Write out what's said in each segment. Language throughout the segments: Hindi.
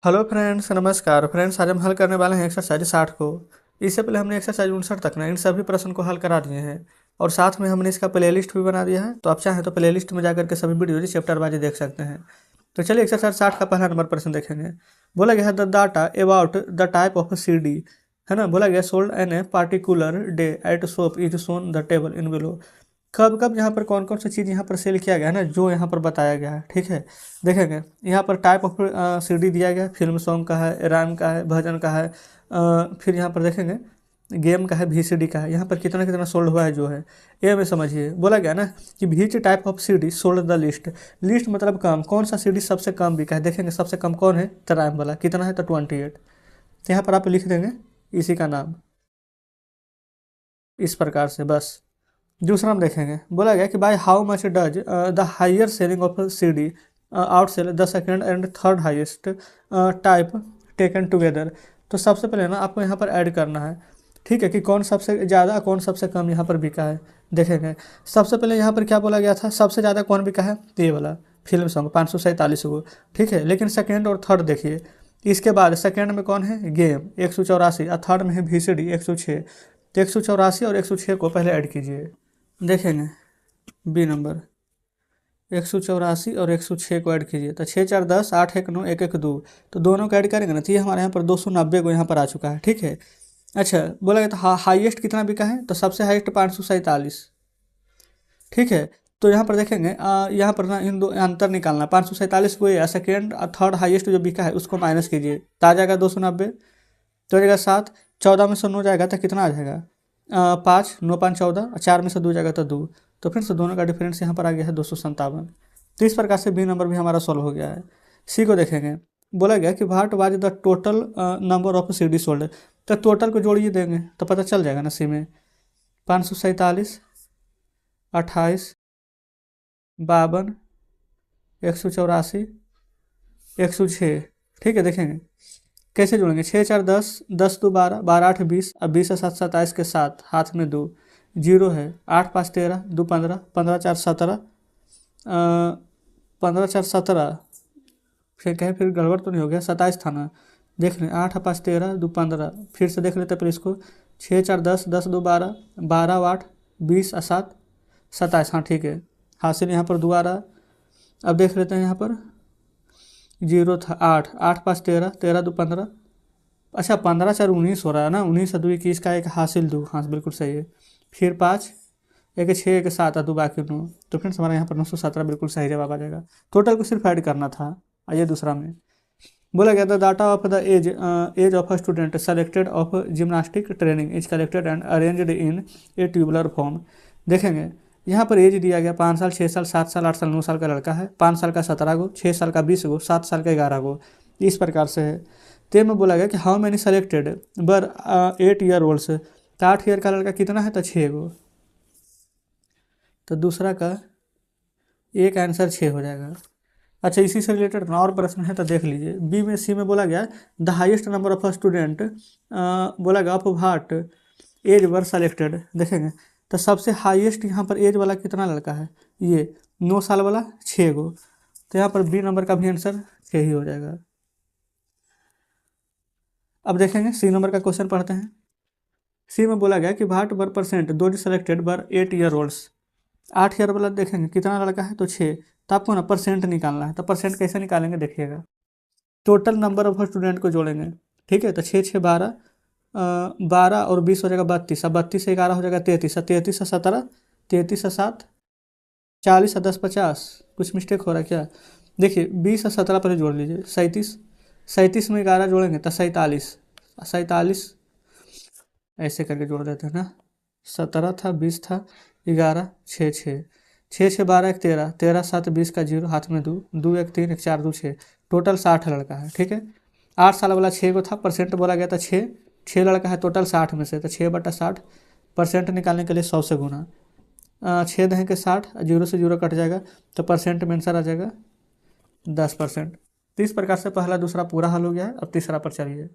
हेलो फ्रेंड्स, नमस्कार फ्रेंड्स। आज हम हल करने वाले हैं एक्सरसाइज 60 को। इससे पहले हमने एक्सरसाइज 59 तक ना इन सभी प्रश्न को हल करा दिए हैं और साथ में हमने इसका प्लेलिस्ट भी बना दिया है। तो आप चाहें तो प्लेलिस्ट में जाकर के सभी वीडियो चैप्टर वाइज देख सकते हैं। तो चलिए एक्सरसाइज 60 का पहला नंबर प्रश्न देखेंगे। बोला गया है the data about the type of CD, है ना। बोला गया sold on a particular day at shop is shown the table in below. कब कब यहाँ पर कौन कौन सी चीज़ यहाँ पर सेल किया गया है ना, जो यहाँ पर बताया गया है। ठीक है, देखेंगे यहाँ पर टाइप ऑफ CD दिया गया है, फिल्म सॉन्ग का है, रैम का है, भजन का है, फिर यहाँ पर देखेंगे गेम का है, VCD का है। यहाँ पर कितना कितना सोल्ड हुआ है जो है ये में समझिए। बोला गया ना कि which type of CD sold the list. List मतलब कम, कौन सा CD सबसे कम बिका है। देखेंगे सबसे कम कौन है, तो रैम वाला। कितना है, तो 28। तो यहाँ पर आप लिख देंगे इसी का नाम इस प्रकार से बस। दूसरा हम देखेंगे, बोला गया कि by how much does the higher selling of CD out sell the second and third highest type taken together. तो सबसे पहले ना आपको यहाँ पर ऐड करना है, ठीक है, कि कौन सबसे ज़्यादा कौन सबसे कम यहाँ पर बिका है। देखेंगे सबसे पहले यहाँ पर क्या बोला गया था, सबसे ज़्यादा कौन बिका है, तो ये वाला फिल्म सॉन्ग 547 को। ठीक है, लेकिन सेकेंड और थर्ड देखिए। इसके बाद सेकेंड में कौन है, गेम 184, और थर्ड में है VCD 106। तो 184 और 106 को पहले ऐड कीजिए। देखेंगे बी नंबर 184 और 106 को ऐड कीजिए, तो 6 4 10, 8 1 9, 1 1 2। तो दोनों को ऐड करेंगे ना, तो ये हमारे यहाँ पर 290 को यहाँ पर आ चुका है। ठीक है, अच्छा बोला गया तो हाईएस्ट कितना बिका है, तो सबसे हाईएस्ट 547। ठीक है, तो यहाँ पर देखेंगे यहाँ पर ना इन दो अंतर निकालना, 547 को या सेकेंड और थर्ड हाईएस्ट जो बिका है उसको माइनस कीजिए, तो आ जाएगा 290। तो हो जाएगा 7, 14 में से 9 जाएगा तो कितना आ जाएगा, 5 9 5 14, और 4 में से 2 जाएगा तो 2। तो फिर से दोनों का डिफरेंस यहाँ पर आ गया है 257। तो इस प्रकार से बी नंबर भी हमारा सॉल्व हो गया है। सी को देखेंगे, बोला गया कि what was the total number of CD sold. तो टोटल को जोड़िए देंगे तो पता चल जाएगा ना। सी में 547, 28, 52, 184, 106। ठीक है, देखेंगे कैसे जोड़ेंगे। 6 4 10, 10 2 12, 12 8 20, अब 20 से 7 27 के साथ हाथ में 2 जीरो है, 8 5 13, 2 15, 15 4 17, 15 4 17। फिर कहें फिर गड़बड़ तो नहीं हो गया, 27 था ना। देख लें 8 5 13, 2 15, फिर से देख लेते फिर इसको। 6 4 10, 10 2 12, 12 8 20 और 7 27। हाँ ठीक है, हासिल यहाँ पर दोबारा। अब देख लेते हैं यहाँ पर जीरो था, 8 8 5 13, 13 2 15, अच्छा 15 4 19 हो रहा है ना, 19 और 2 21 का एक हासिल 2। हाँ बिल्कुल सही है। फिर 5 1 6 1 7 और 2 बाकी 9। तो फ्रेंड्स हमारे यहाँ पर 917 बिल्कुल सही जवाब आ जाएगा। टोटल को सिर्फ ऐड करना था। आइए दूसरा में, बोला गया था data of the age of a student selected of gymnastic training is collected and arranged in a tabular form. देखेंगे यहाँ पर एज दिया गया 5 साल, 6 साल, 7 साल, 8 साल, 9 साल का लड़का है, 5 साल का 17 गो, 6 साल का 20 गो, 7 साल का 11 गो। इस प्रकार से है। ते में बोला गया कि हाउ मैनी सेलेक्टेड बर 8 ईयर ओल्ड्स। तो 8 ईयर का लड़का कितना है, तो 6 गो। तो दूसरा का एक आंसर 6 हो जाएगा। अच्छा इसी से रिलेटेड ना और प्रश्न है तो देख लीजिए। बी में सी में बोला गया the highest number of student, बोला गया of what age were selected. देखेंगे तो सबसे हाईएस्ट यहाँ पर एज वाला कितना लड़का है, ये 9 साल वाला 6 गो। तो यहाँ पर बी नंबर का भी आंसर 6 ही हो जाएगा। अब देखेंगे सी नंबर का क्वेश्चन पढ़ते हैं। सी में बोला गया कि व्हाट वर परसेंट दो सेलेक्टेड वर 8 ईयर ओल्ड्स। 8 ईयर वाला देखेंगे कितना लड़का है, तो 6। तो आपको ना परसेंट निकालना है। तो परसेंट कैसे निकालेंगे देखिएगा, टोटल नंबर ऑफ स्टूडेंट को जोड़ेंगे। ठीक है, तो 6 6 12, 12 और 20 हो जाएगा 32, अब 32 से 11 हो जाएगा 33, 33 से 17, 33 से 7 40, 10 50। कुछ मिस्टेक हो रहा है क्या, देखिए 20 और 17 पर जोड़ लीजिए 37, 37 में 11 जोड़ेंगे तो 47, 47 ऐसे करके जोड़ देते हैं ना। 17 था, 20 था, 11 6 6, 6 6 12 1 13, 13 7 20 का 0 हाथ में 2 2 1 3 1 4 2 6। टोटल 60 लड़का है। ठीक है, 8 साल वाला 6 को था, परसेंट बोला गया था 6, 6 लड़का है टोटल 60 में से, तो 6/60। परसेंट निकालने के लिए 100 से गुना, 6 देंगे 60, 0 से 0 कट जाएगा, तो परसेंट में आंसर आ जाएगा 10%। तो इस प्रकार से पहला दूसरा पूरा हल हो गया है। अब तीसरा पर चलिए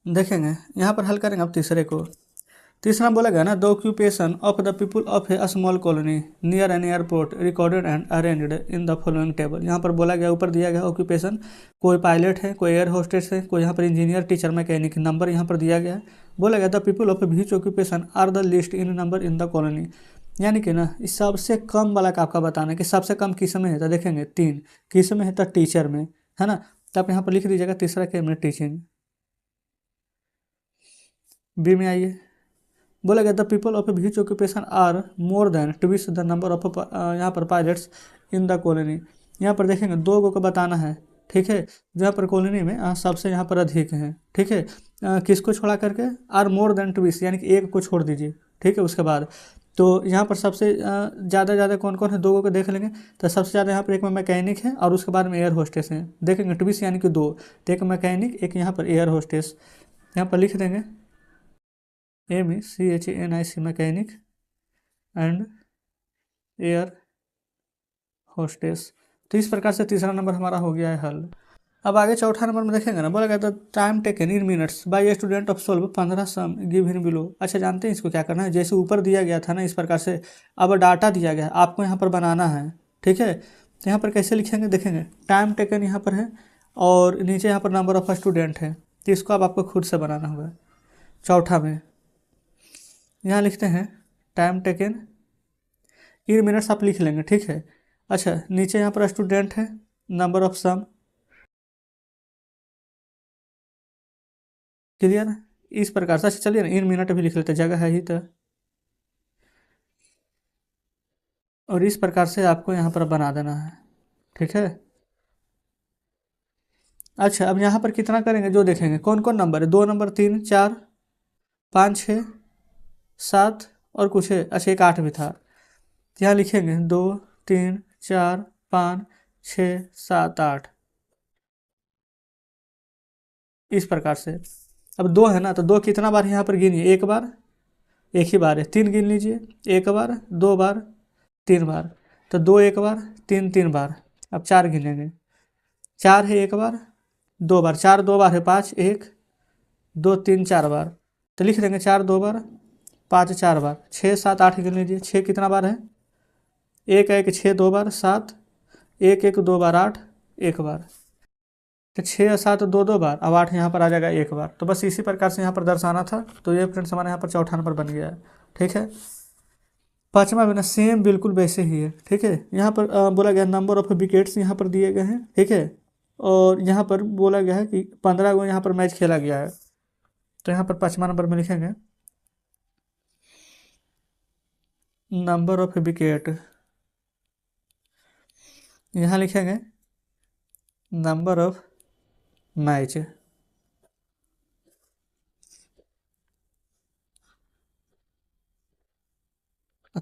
देखेंगे, यहाँ पर हल करेंगे अब तीसरे को। तीसरा बोला गया ना, the occupation of the people of A small colony near an airport recorded and arranged in the following table. यहाँ पर बोला गया, ऊपर दिया गया ऑक्यूपेशन, कोई पायलट है, कोई एयर होस्टेस है, कोई यहाँ पर इंजीनियर, टीचर, मैकेनिक, नंबर यहाँ पर दिया गया है। बोला गया the people of which occupation are the least in number in the colony. यानी कि ना इस सबसे कम वाला का आपका बताना है कि सबसे कम किस में है, तो देखेंगे 3, किस में है तो टीचर में, है ना। तो आप यहाँ पर लिख दीजिएगा तीसरा के में टीचिंग। बी में आइए, बोला गया the people of which occupation are more than twice the number of यहाँ पर पायलट्स इन द कॉलोनी। यहाँ पर देखेंगे 2 को बताना है, ठीक है, जहाँ पर कॉलोनी में सबसे यहाँ पर अधिक हैं, ठीक है। किसको छोड़ा करके, आर मोर देन ट्विस, यानी कि एक को छोड़ दीजिए, ठीक है। उसके बाद तो यहाँ पर सबसे ज़्यादा कौन कौन है, 2 को देख लेंगे। तो सबसे ज़्यादा यहाँ पर एक में मैकेनिक है और उसके बाद में एयर होस्टेस हैं, देखेंगे ट्विस यानी कि 2, तो एक मैकेनिक एक यहाँ पर एयर होस्टेस। यहाँ पर लिख देंगे MECHANIC mechanic and air hostess. तो इस प्रकार से तीसरा नंबर हमारा हो गया है हल। अब आगे चौथा नंबर में देखेंगे ना, बोला गया था time taken in minutes by a student of solve 15 sum give in below. अच्छा, जानते हैं इसको क्या करना है, जैसे ऊपर दिया गया था ना इस प्रकार से, अब डाटा दिया गया है आपको यहाँ पर बनाना है, ठीक है। तो यहाँ पर कैसे लिखेंगे, देखेंगे टाइम टेकन यहाँ पर है और नीचे यहाँ पर नंबर ऑफ स्टूडेंट है, तो इसको अब आपको खुद से बनाना होगा। चौथा में यहाँ लिखते हैं टाइम टेकन इन मिनट्स, आप लिख लेंगे, ठीक है। अच्छा, नीचे यहाँ पर स्टूडेंट है, नंबर ऑफ सम, क्लियर। इस प्रकार से अच्छा चलिए ना, इन मिनट भी लिख लेते, जगह है ही तो। और इस प्रकार से आपको यहाँ पर बना देना है, ठीक है। अच्छा, अब यहाँ पर कितना करेंगे, जो देखेंगे कौन कौन नंबर है, 2 नंबर, 3, 4, 5, 6, 7 और कुछ है, अच्छा एक 8 भी था। यहाँ लिखेंगे 2, 3, 4, 5, 6, 7, 8, इस प्रकार से। अब 2 है ना, तो 2 कितना बार यहाँ पर गिनिए, एक बार, एक ही बार है। 3 गिन लीजिए, एक बार, 2 बार, 3 बार, तो 2 एक बार, 3 3 बार। अब 4 गिनेंगे, 4 है एक बार, 2 बार, 4 2 बार है, 5 1 2 3 4 बार। तो लिख देंगे 4 2 बार, 5 4 बार, 6 7 8 गिन लीजिए, 6 कितना बार है, एक 6 2 बार, 7 1 2 बार, 8 एक बार। तो 6 7 2 2 बार, अब 8 यहाँ पर आ जाएगा एक बार। तो बस इसी प्रकार से यहाँ पर दर्शाना था। तो ये फ्रेंड्स हमारे यहाँ पर चौथा नंबर बन गया है, ठीक है। पाँचवा भी ना सेम बिल्कुल वैसे ही है, ठीक है। यहाँ पर बोला गया नंबर ऑफ विकेट्स यहाँ पर दिए गए हैं, ठीक है। और यहाँ पर बोला गया है कि 15 गो यहाँ पर मैच खेला गया है। तो यहाँ पर 5वां नंबर में लिखेंगे नंबर ऑफ विकेट, यहाँ लिखेंगे नंबर ऑफ मैच।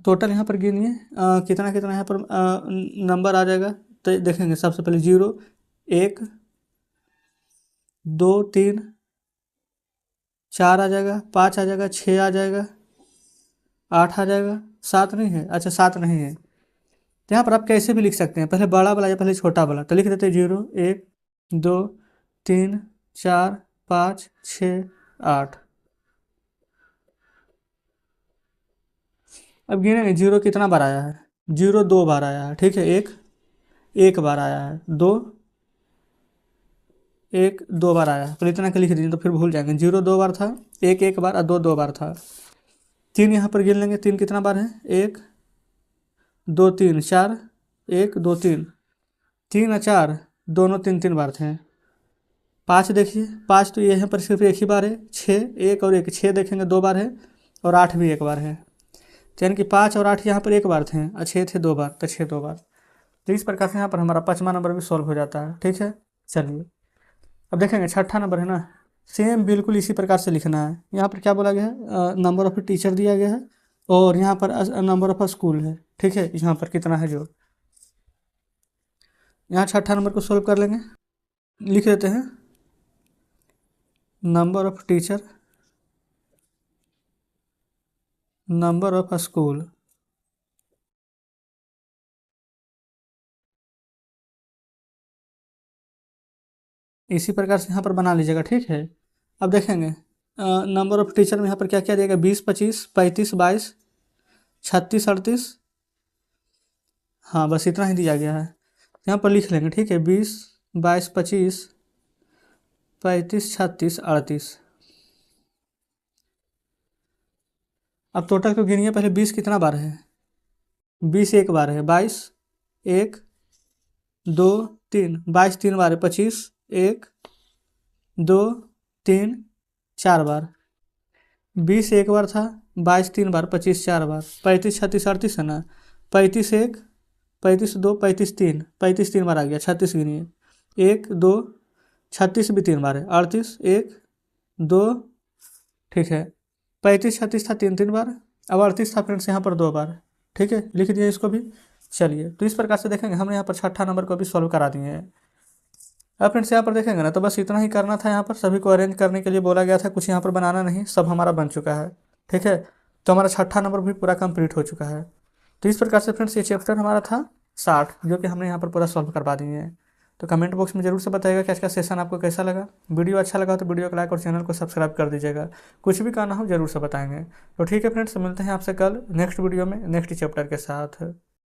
टोटल यहाँ पर गिनिए कितना कितना यहाँ पर नंबर आ जाएगा। तो देखेंगे सबसे पहले 0 1 2 3 4 आ जाएगा, 5 आ जाएगा, 6 आ जाएगा, 8 आ जाएगा, 7 नहीं है, अच्छा 7 नहीं है। तो यहाँ पर आप कैसे भी लिख सकते हैं, पहले बड़ा वाला या पहले छोटा वाला। तो लिख देते हैं 0 1 2 3 4 5 6 8। अब गिनेंगे 0 कितना बार आया है, 0 2 बार आया है, ठीक है। एक बार आया है, 2 1 2 बार आया है, तो इतना का लिख दीजिए तो फिर भूल जाएंगे। 0 2 बार था, एक बार और 2 2 बार था। 3 यहाँ पर गिन लेंगे, 3 कितना बार है, 1 2 3 4 1 2 3, 3 और 4 दोनों 3 3 बार थे। 5 देखिए, 5 तो यहाँ पर सिर्फ एक ही बार है, 6 1 और 1 6 देखेंगे 2 बार है, और 8 भी एक बार है। तो यानी कि 5 और 8 यहाँ पर एक बार थे और 6 थे 2 बार, तो 6 2 बार। तो इस प्रकार से यहाँ पर हमारा 5वां नंबर भी सॉल्व हो जाता है, ठीक है। चलिए अब देखेंगे 6ठा नंबर है ना, सेम बिल्कुल इसी प्रकार से लिखना है। यहाँ पर क्या बोला गया है, नंबर ऑफ टीचर दिया गया है और यहाँ पर नंबर ऑफ स्कूल है, ठीक है। यहाँ पर कितना है जो, यहाँ 6ठा नंबर को सोल्व कर लेंगे। लिख देते हैं number of teacher, number of school, इसी प्रकार से यहाँ पर बना लीजिएगा, ठीक है। अब देखेंगे नंबर ऑफ टीचर में यहाँ पर क्या क्या दिया गया, 20, 25, 35, 22, 36, 38। हाँ बस इतना ही दिया गया है, यहाँ पर लिख लेंगे, ठीक है। 20, 22, 25, 35, 36, 38। अब टोटल को गिनिए पहले, 20 कितना बार है, 20 एक बार है, 22 एक, 2, 3, 22 3 बार है, 25 एक, 2, 3, 4 बार। 20 एक बार था, 22 3 बार, 25 4 बार, 35 36 38 है ना। 35 एक, 35 2, 35 3, 35 3 बार आ गया, 36 गिनिए, 1 2, 36 भी 3 बार है, 38 1 2, ठीक है। 35 36 था 3 3 बार, अब 38 था फ्रेंड्स यहाँ पर 2 बार, ठीक है, लिख दिया इसको भी। चलिए तो इस प्रकार से देखेंगे हमने यहाँ पर छठा नंबर को भी सॉल्व करा दिए हैं। अब फ्रेंड्स यहाँ पर देखेंगे ना, तो बस इतना ही करना था, यहाँ पर सभी को अरेंज करने के लिए बोला गया था, कुछ यहाँ पर बनाना नहीं, सब हमारा बन चुका है, ठीक है। तो हमारा छठा नंबर भी पूरा कंप्लीट हो चुका है। तो इस प्रकार से फ्रेंड्स ये चैप्टर हमारा था 60, जो कि हमने यहाँ पर पूरा सॉल्व करवा दिए हैं। तो कमेंट बॉक्स में जरूर से बताइएगा कि आज का सेशन आपको कैसा लगा। वीडियो अच्छा लगा तो वीडियो को लाइक और चैनल को सब्सक्राइब कर दीजिएगा। कुछ भी कहना हो जरूर से बताएंगे। तो ठीक है फ्रेंड्स, मिलते हैं आपसे कल नेक्स्ट वीडियो में नेक्स्ट चैप्टर के साथ।